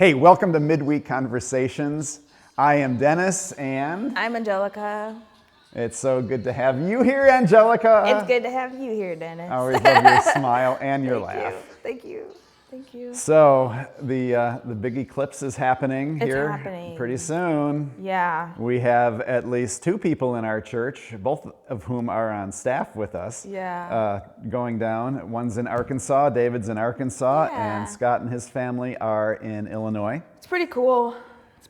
Hey, welcome to Midweek Conversations. I am Dennis, and I'm Angelica. it's so good to have you here, Angelica. It's good to have you here, Dennis. I always love your smile and your laugh. Thank you. Thank you. So the big eclipse is happening here happening. pretty soon. Yeah. We have at least two people in our church, both of whom are on staff with us. Yeah. Going down. One's in Arkansas. David's in Arkansas, Yeah. and Scott and his family are in Illinois. It's pretty cool.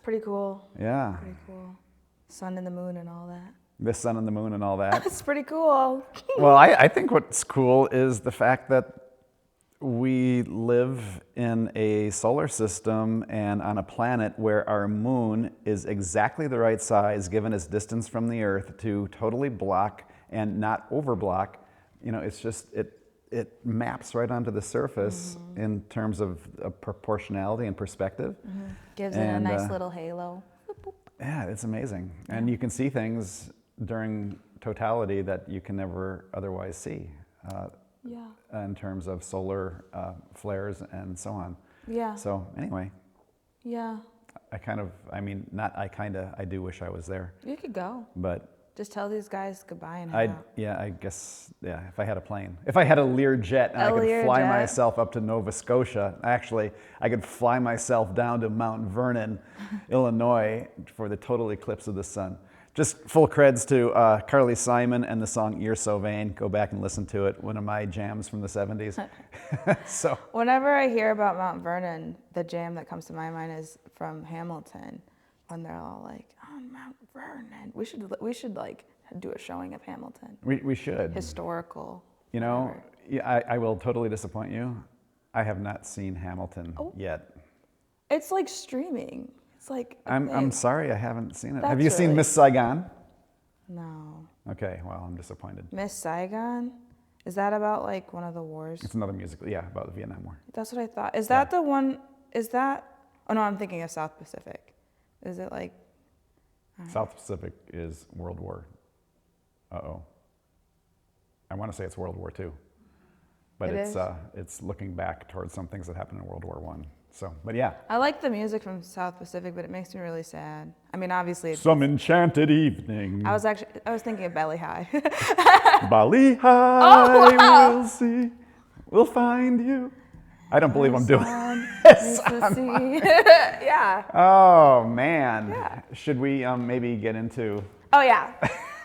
Pretty cool. Sun and the moon and all that. The sun and the moon and all that. It's pretty cool. Well, I think what's cool is the fact that we live in a solar system and on a planet where our moon is exactly the right size given its distance from the Earth to totally block and not overblock. You know, it's just, it maps right onto the surface in terms of proportionality and perspective. Gives it a nice little halo. Yeah, it's amazing. And you can see things during totality that you can never otherwise see. In terms of solar flares and so on. Yeah. So anyway. Yeah. I do wish I was there. You could go. But just tell these guys goodbye and hang out. If I had a plane. If I had a Learjet and I could fly myself up to Nova Scotia, actually, I could fly myself down to Mount Vernon, Illinois for the total eclipse of the sun. Just full creds to Carly Simon and the song You're So Vain. Go back and listen to it. One of my jams from the 70s. So whenever I hear about Mount Vernon, the jam that comes to my mind is from Hamilton, when they're all like, on Mount Vernon. We should like do a showing of Hamilton. We should. Historical. You know, I will totally disappoint you. I have not seen Hamilton yet. It's like streaming. It's like I'm sorry, I haven't seen it. That's Have you seen Miss Saigon? No. Okay, well, I'm disappointed. Miss Saigon? Is that about like one of the wars? It's another musical, yeah, about the Vietnam War. That's what I thought. Is that the one? Oh no, I'm thinking of South Pacific. Is it like? South Pacific is World War. I want to say it's World War II, but it's looking back towards some things that happened in World War I. So, but yeah. I like the music from South Pacific, but it makes me really sad. I mean, obviously. Some enchanted evening. I was thinking of Belly High. Belly High, we'll see, we'll find you. I don't believe I'm doing this. Yeah. Oh man. Yeah. Should we maybe get into? Oh yeah.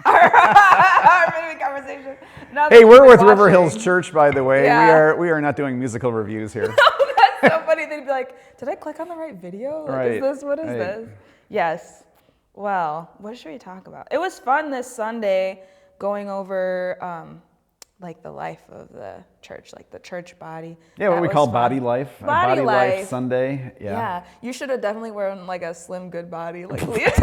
Our Midweek conversation. Hey, we're with River Hills Church, by the way. Yeah. We are not doing musical reviews here. That's so funny. They'd be like, "Did I click on the right video? Like, right. What is this?" Yes. Well, what should we talk about? It was fun this Sunday going over like the life of the church, like the church body. Yeah, what we call body life. Body life Sunday. Yeah. You should have definitely worn like a Slim Good Body, like leotard.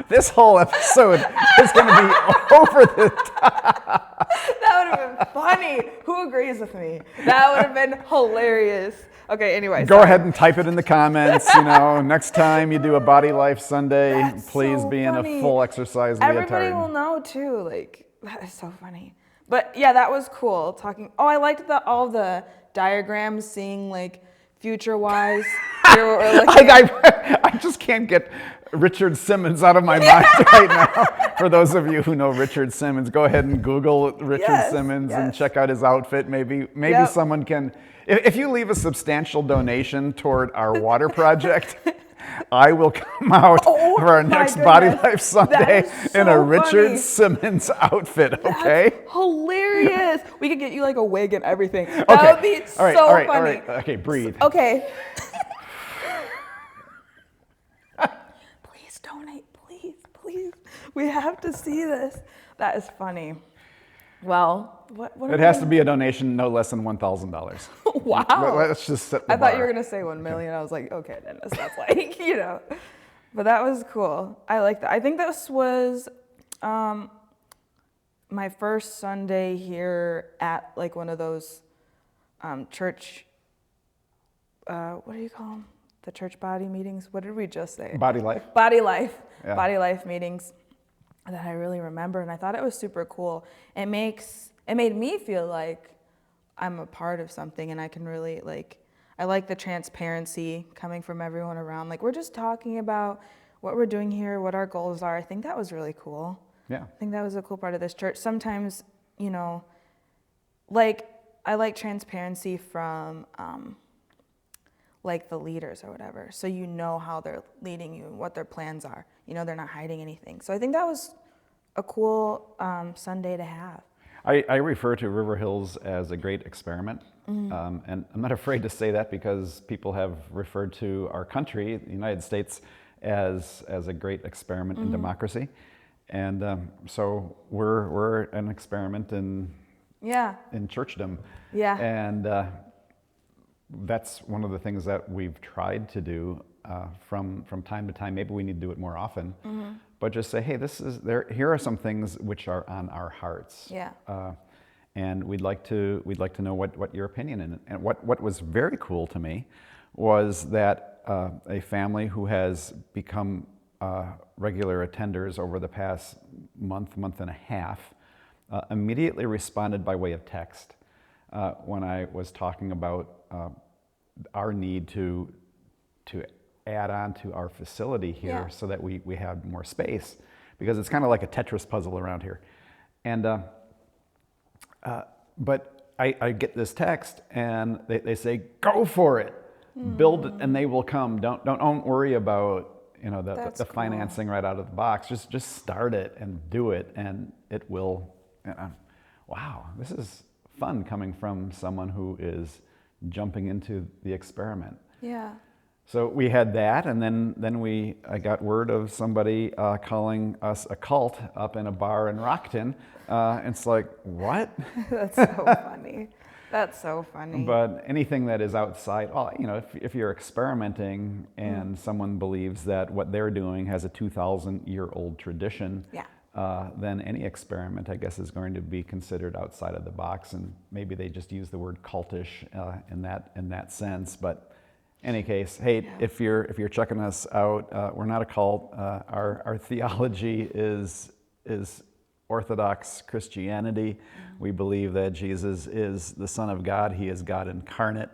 This whole episode is going to be over the top. That would have been funny. Who agrees with me? That would have been hilarious. Okay, anyway. Go ahead and type it in the comments. You know, next time you do a Body Life Sunday, please be in a full exercise leotard. Everybody will know too. Like, that is so funny. But yeah, that was cool. I liked all the diagrams, seeing like future-wise. I just can't get Richard Simmons out of my mind right now. For those of you who know Richard Simmons, go ahead and Google Richard Simmons and check out his outfit. Maybe someone can. If you leave a substantial donation toward our water project, I will come out for our next Body Life Sunday in a Richard Simmons outfit, okay? That's hilarious. We could get you like a wig and everything. That would be so funny. All right. Okay, breathe. Okay. Please donate, please. We have to see this. That is funny. Well, what it has to be a donation no less than $1,000. Wow. Let's just set the I bar. thought you were going to say 1 million. I was like, okay, Dennis, that's like, you know. But that was cool. I like that. I think this was my first Sunday here at like one of those church, what do you call them? The church body meetings? What did we just say? Body Life. Body Life. Yeah. Body Life meetings that I really remember, and I thought it was super cool. It made me feel like I'm a part of something, and I can really like I like the transparency coming from everyone around. Like, we're just talking about what we're doing here, what our goals are. I think that was really cool. Yeah. I think that was a cool part of this church. Sometimes, like, I like transparency from like the leaders or whatever. So you know how they're leading you, what their plans are. They're not hiding anything. So I think that was a cool Sunday to have. I refer to River Hills as a great experiment. And I'm not afraid to say that because people have referred to our country, the United States, as a great experiment in democracy. And so we're an experiment in churchdom. Yeah. And that's one of the things that we've tried to do from time to time. Maybe we need to do it more often. But just say, hey, here are some things which are on our hearts. Yeah. And we'd like to know what your opinion is. And what was very cool to me was that a family who has become regular attenders over the past month and a half immediately responded by way of text when I was talking about our need to add on to our facility here so that we have more space, because it's kind of like a Tetris puzzle around here. And but I get this text and they say, go for it, build it and they will come. Don't worry about the financing right out of the box. Just start it and do it, and it will. Wow, this is fun coming from someone who is jumping into the experiment. Yeah. So we had that, and then I got word of somebody calling us a cult up in a bar in Rockton. It's like, what? That's so funny. That's so funny. But anything that is outside, if you're experimenting and someone believes that what they're doing has a 2,000-year-old tradition, then any experiment, I guess, is going to be considered outside of the box, and maybe they just use the word cultish in that sense. But in any case, hey, if you're checking us out, we're not a cult. Our theology is Orthodox Christianity. We believe that Jesus is the Son of God. He is God incarnate,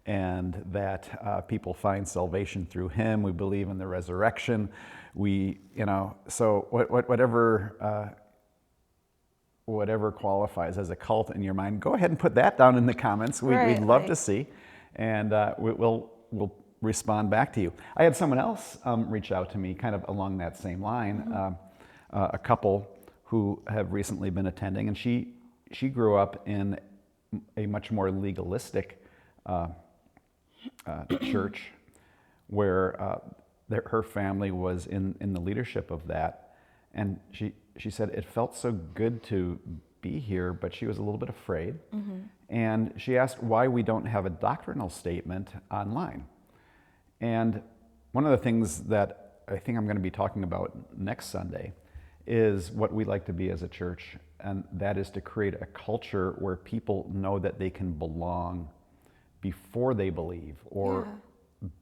and that people find salvation through him. We believe in the resurrection. So whatever qualifies as a cult in your mind, go ahead and put that down in the comments. We'd love to see, and we'll respond back to you. I had someone else reach out to me kind of along that same line, a couple who have recently been attending, and she grew up in a much more legalistic church where her family was in the leadership of that, and she said it felt so good to be here, but she was a little bit afraid, and she asked why we don't have a doctrinal statement online. And one of the things that I think I'm going to be talking about next Sunday is what we like to be as a church, and that is to create a culture where people know that they can belong before they believe, or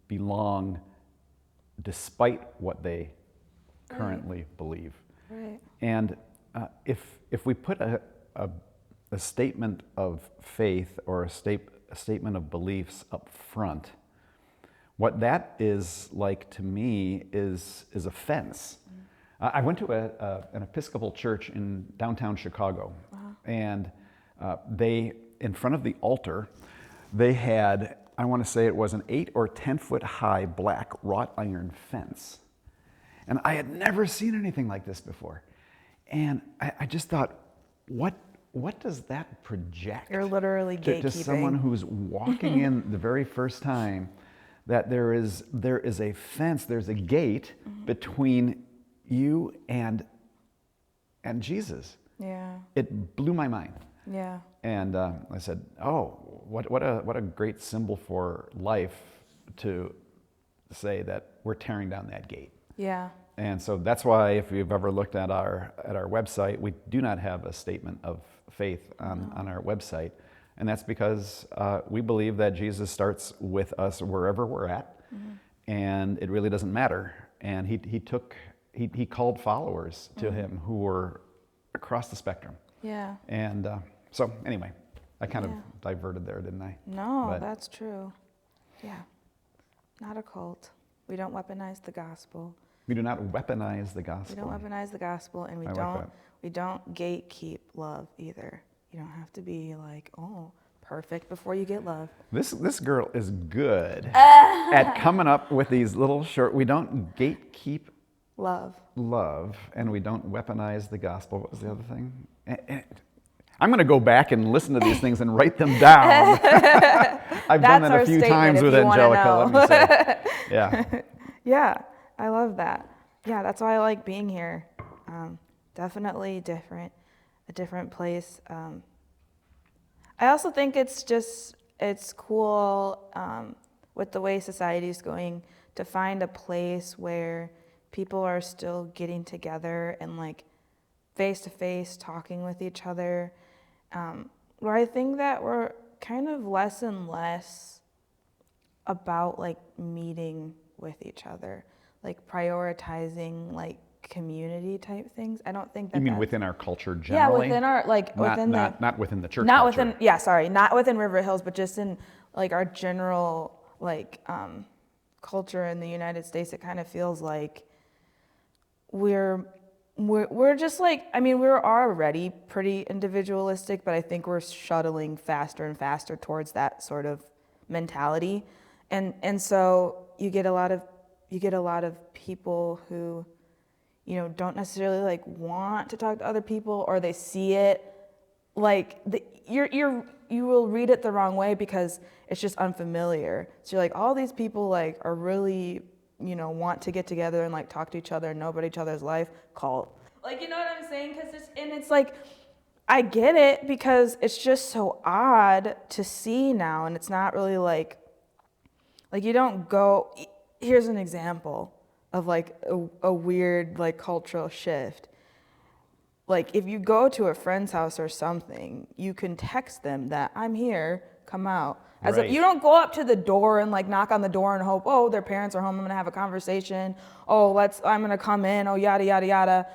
belong despite what they currently believe. Right. And if we put a statement of faith or a statement of beliefs up front, what that is like to me is a fence. I went to an Episcopal church in downtown Chicago, and they, in front of the altar, they had, I want to say it was an 8 or 10 foot high black wrought iron fence. And I had never seen anything like this before. And I just thought, what does that project? You're literally gatekeeping. To someone who's walking in the very first time, that there is a fence, there's a gate between you and Jesus. Yeah. It blew my mind. Yeah. And I said, oh, what a great symbol for life to say that we're tearing down that gate. Yeah. And so that's why, if you've ever looked at our website, we do not have a statement of faith on our website. And that's because we believe that Jesus starts with us wherever we're at, and it really doesn't matter. And he called followers to him who were across the spectrum. Yeah. And so anyway, I kind of diverted there, didn't I? No, But that's true. Yeah. Not a cult. We don't weaponize the gospel. We do not weaponize the We gospel. don't weaponize the gospel, and I like that. we don't gatekeep love either. You don't have to be like, oh, perfect before you get love. This girl is good at coming up with these little short. We don't gatekeep love, and we don't weaponize the gospel. What was the other thing? I'm going to go back and listen to these things and write them down. I've done that a few times with Angelica, let me say. Yeah. Yeah, I love that. Yeah, that's why I like being here. Definitely a different place. I also think it's cool with the way society is going to find a place where people are still getting together and like face to face talking with each other. Where I think that we're kind of less and less about like meeting with each other, like prioritizing like community type things. I don't think that. You mean within our culture generally? Yeah, within our not within the church not culture. not within River Hills, but just in like our general like culture in the United States. It kind of feels like we're just like, I mean, we're already pretty individualistic, but I think we're shuttling faster and faster towards that sort of mentality, and so you get a lot of people who, you know, don't necessarily like want to talk to other people, or they see it like you will read it the wrong way because it's just unfamiliar. So you're like, all these people like are really, you know, want to get together and like talk to each other and know about each other's life. Cult. Like, you know what I'm saying? It's like, I get it because it's just so odd to see now, and it's not really like you don't go. Here's an example of like a weird like cultural shift. Like if you go to a friend's house or something, you can text them that I'm here, come out. As if you don't go up to the door and like knock on the door and hope, oh, their parents are home, I'm gonna have a conversation. Oh, I'm gonna come in. Oh, yada yada yada.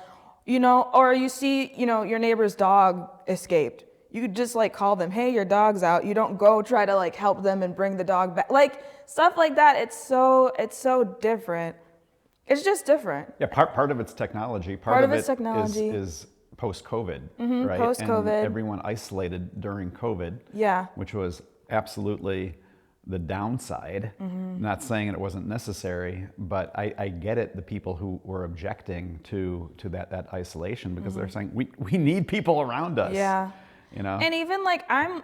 You know, or you see, you know, your neighbor's dog escaped. You could just like call them, hey, your dog's out. You don't go try to like help them and bring the dog back. Like stuff like that. It's so different. It's just different. Yeah, part of it's technology. Part of it's technology is post-COVID, right? Post-COVID. And everyone isolated during COVID, which was absolutely the downside. Not saying it wasn't necessary, but I get it, the people who were objecting to that isolation, because they're saying we need people around us. Yeah. You know? And even like I'm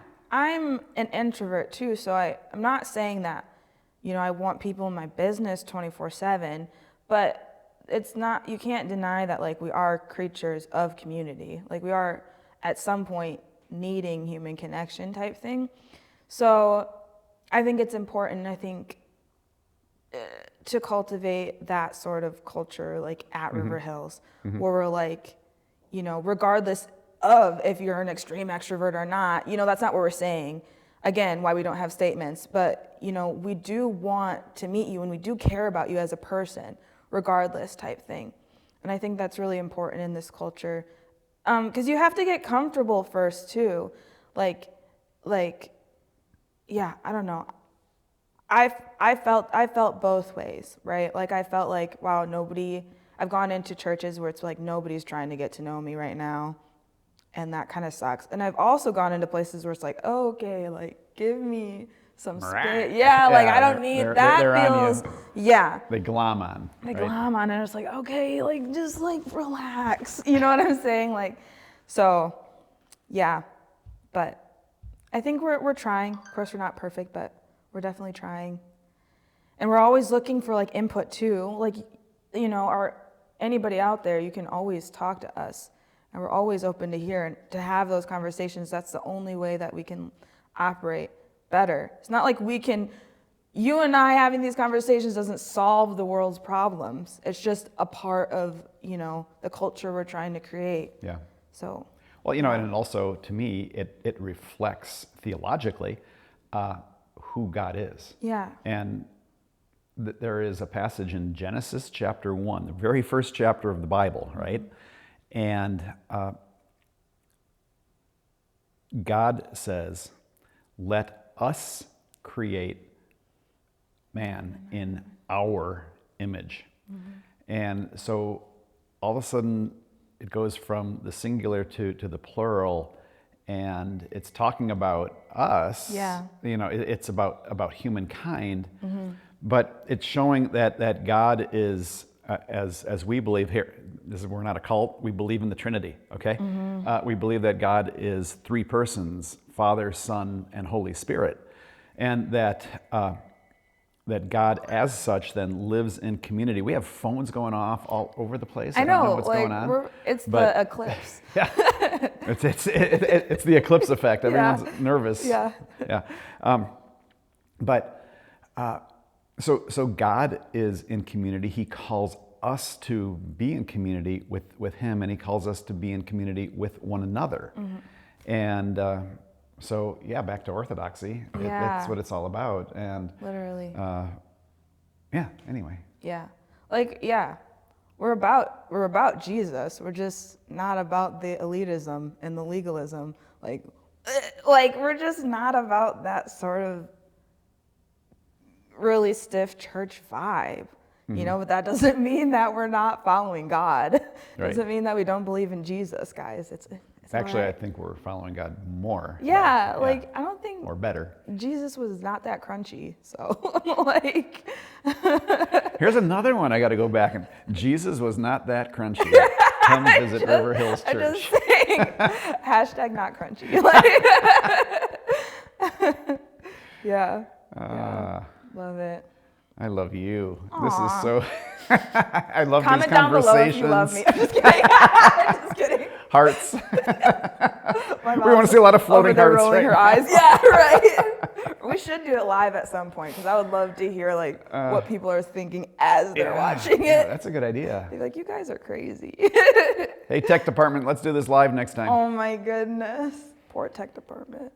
an introvert too, so I'm not saying that, you know, I want people in my business 24/7, but it's not, you can't deny that like we are creatures of community. Like we are at some point needing human connection type thing. So I think it's important, I think, to cultivate that sort of culture like at River Hills, where we're like, you know, regardless of if you're an extreme extrovert or not, you know, that's not what we're saying. Again, why we don't have statements, but, you know, we do want to meet you and we do care about you as a person, regardless type thing. And I think that's really important in this culture, because you have to get comfortable first too. Like, yeah, I don't know. I felt both ways, right? Like I felt like, wow, I've gone into churches where it's like nobody's trying to get to know me right now, and that kind of sucks. And I've also gone into places where it's like, oh, okay, like give me some space. Yeah, like I don't need that. Feels, yeah. They glom on. They glom on, and it's like, okay, like just like relax. You know what I'm saying? Like, so, yeah. But I think we're trying. Of course, we're not perfect, but we're definitely trying. And we're always looking for like input too. Like, you know, anybody out there, you can always talk to us. And we're always open to hear and to have those conversations. That's the only way that we can operate better. It's not like you and I having these conversations doesn't solve the world's problems. It's just a part of, you know, the culture we're trying to create. Yeah. So. Well, you know, and also to me, it reflects theologically who God is. Yeah. And there is a passage in Genesis chapter 1, the very first chapter of the Bible, right? And God says, let us create man in our image. And so all of a sudden it goes from the singular to the plural, and it's talking about us. Yeah. It's about humankind, but it's showing that God is, as we believe here, we're not a cult, we believe in the Trinity, okay? We believe that God is three persons, Father, Son, and Holy Spirit, and that God as such then lives in community. We have phones going off all over the place. I don't know what's going on. It's the eclipse. Yeah, it's the eclipse effect. Everyone's nervous. Yeah. Yeah. So God is in community. He calls us to be in community with Him, and He calls us to be in community with one another. And so, yeah, back to orthodoxy. That's what it's all about. And literally. Anyway. Yeah. We're about Jesus. We're just not about the elitism and the legalism. Like we're just not about that sort of really stiff church vibe. But that doesn't mean that we're not following God. It doesn't mean that we don't believe in Jesus, guys. It's actually, right. I think we're following God more. Yeah, I don't think... Or better. Jesus was not that crunchy, so, Here's another one I got to go back and... Jesus was not that crunchy. Come visit River Hills Church. I'm just saying, hashtag not crunchy. Yeah. Love it. I love you. Aww. This is so... I love Comment these down below if conversations. you love me. I'm just kidding. Just kidding. Hearts. We want to see a lot of floating over there hearts rolling right her eyes. Yeah, right. We should do it live at some point, because I would love to hear what people are thinking as they're watching it. Yeah, that's a good idea. They're like, you guys are crazy. Hey, tech department, let's do this live next time. Oh my goodness. Poor tech department.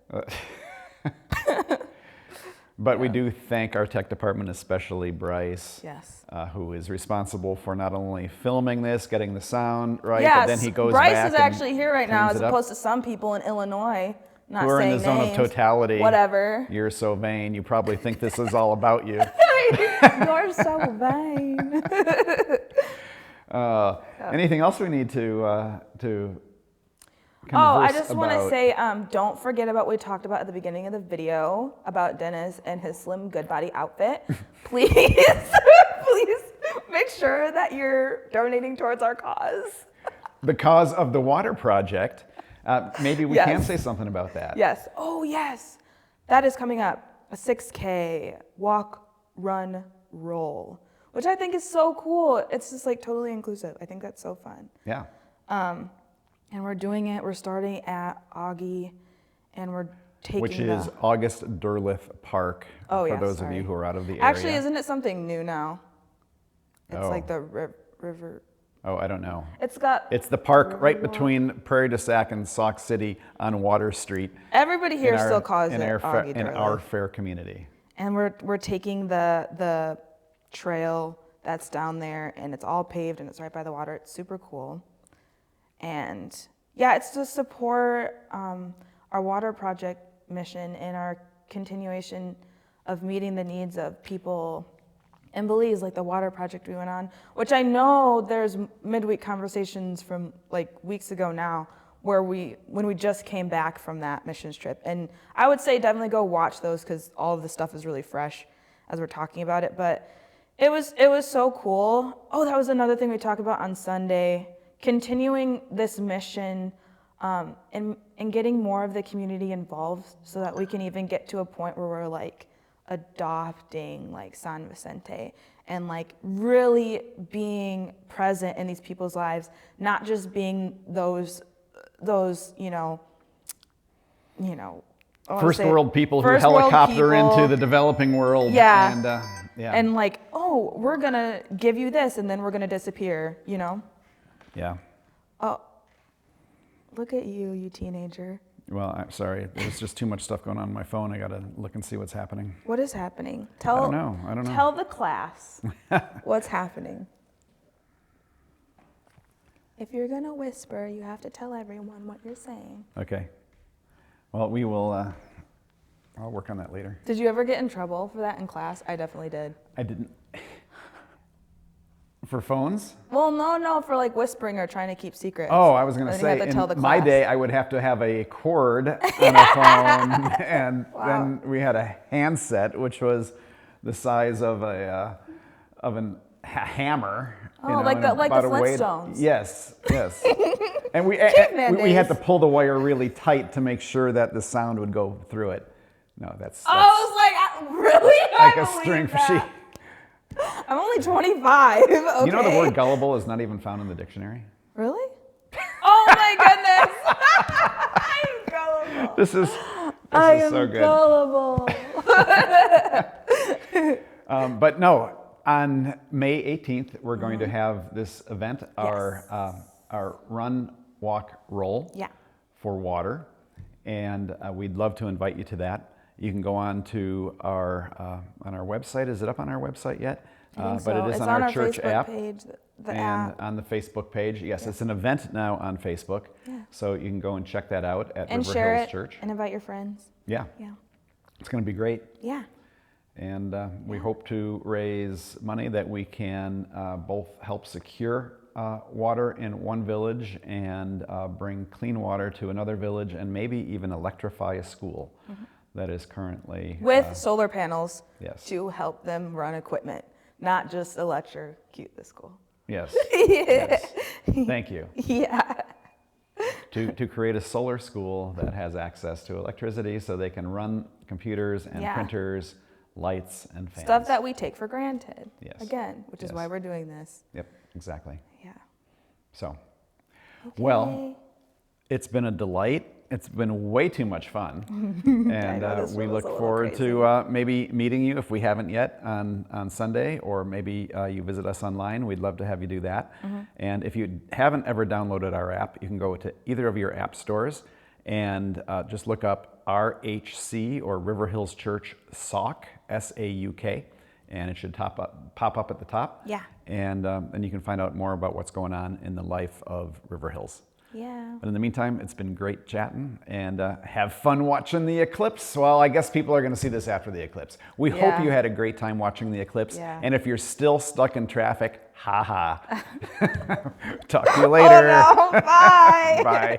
But we do thank our tech department, especially Bryce, yes, who is responsible for not only filming this, getting the sound right, yes. but then he goes Bryce back is actually and here right now, as cleans it up. opposed to some people in Illinois. Not who are in the saying zone names. of totality. Whatever. You're so vain. You probably think this is all about you. You're so vain. Anything else we need to I just want to say, don't forget about what we talked about at the beginning of the video about Dennis and his Slim Goodbody outfit. Please, please make sure that you're donating towards our cause. The cause of the water project. Maybe we Yes. can say something about that. Yes. Oh, yes. That is coming up. A 6K walk, run, roll, which I think is so cool. It's just totally inclusive. I think that's so fun. Yeah. And we're doing it. We're starting at Augie, and we're taking Which is August Derleth Park, for those of you who are out of the area. Actually, isn't it something new now? It's Oh. like the river. Oh, I don't know. It's the park right between Prairie du Sac and Sauk City on Water Street. Everybody here still calls it Augie in Derleth. our fair community. And we're taking the trail that's down there, and it's all paved, and it's right by the water. It's super cool. And yeah, it's to support our water project mission and our continuation of meeting the needs of people in Belize, like the water project we went on, which I know there's midweek conversations from weeks ago now, where when we just came back from that missions trip. And I would say definitely go watch those, because all of the stuff is really fresh as we're talking about it. But it was so cool. Oh, that was another thing we talked about on Sunday. Continuing this mission and getting more of the community involved, so that we can even get to a point where we're adopting San Vicente and really being present in these people's lives, not just being those first world people who helicopter into the developing world. Yeah. And we're gonna give you this, and then we're gonna disappear. Yeah. Oh, look at you teenager. Well, I'm sorry. There's just too much stuff going on my phone. I got to look and see what's happening. What is happening? I don't know. Tell the class what's happening. If you're going to whisper, you have to tell everyone what you're saying. Okay. Well, we will I'll work on that later. Did you ever get in trouble for that in class? I definitely did. I didn't. For phones? Well, no, for like whispering or trying to keep secrets. Oh, I was going to And then you say, have to tell the in my class. day, I would have to have a cord on a phone, and Wow. then we had a handset, which was the size of a hammer. Oh, like the Flintstones. Yes. And we Caveman had to days. pull the wire really tight to make sure that the sound would go through it. No, that's I was like, really? like I a believe string that. sheet. I'm only 25. Okay. You know the word gullible is not even found in the dictionary? Really? Oh my goodness. I'm gullible. This is so good. Gullible. But no, on May 18th, we're going to have this event, our run, walk, roll Yeah. for water. And we'd love to invite you to that. You can go on to on our website. Is it up on our website yet? I think But so. it is It's on our church Facebook app. page, the And app. on the Facebook page. Yes, it's an event now on Facebook. Yeah. So you can go and check that out at And River share Hills it Church. and invite your friends. Yeah, Yeah. it's going to be great. Yeah. And we hope to raise money that we can both help secure water in one village and bring clean water to another village, and maybe even electrify a school that is currently With solar panels yes. to help them run equipment, not just electrocute the school. Yes. Yes. Thank you. Yeah. To create a solar school that has access to electricity so they can run computers and Yeah. printers, lights and fans. Stuff that we take for granted. Yes. Again, which is Yes. why we're doing this. Yep, exactly. Yeah. So, Okay. well, it's been a delight. It's been way too much fun. And know, this we one was look a little forward crazy. to maybe meeting you if we haven't yet on Sunday, or maybe you visit us online. We'd love to have you do that. And if you haven't ever downloaded our app, you can go to either of your app stores and just look up RHC or River Hills Church Sauk, S-A-U-K, and it should pop up at the top. Yeah. And you can find out more about what's going on in the life of River Hills. Yeah. But in the meantime, it's been great chatting, and have fun watching the eclipse. Well, I guess people are going to see this after the eclipse. We hope Yeah. you had a great time watching the eclipse. Yeah. And if you're still stuck in traffic, ha. Talk to you later. Oh no, bye. Bye.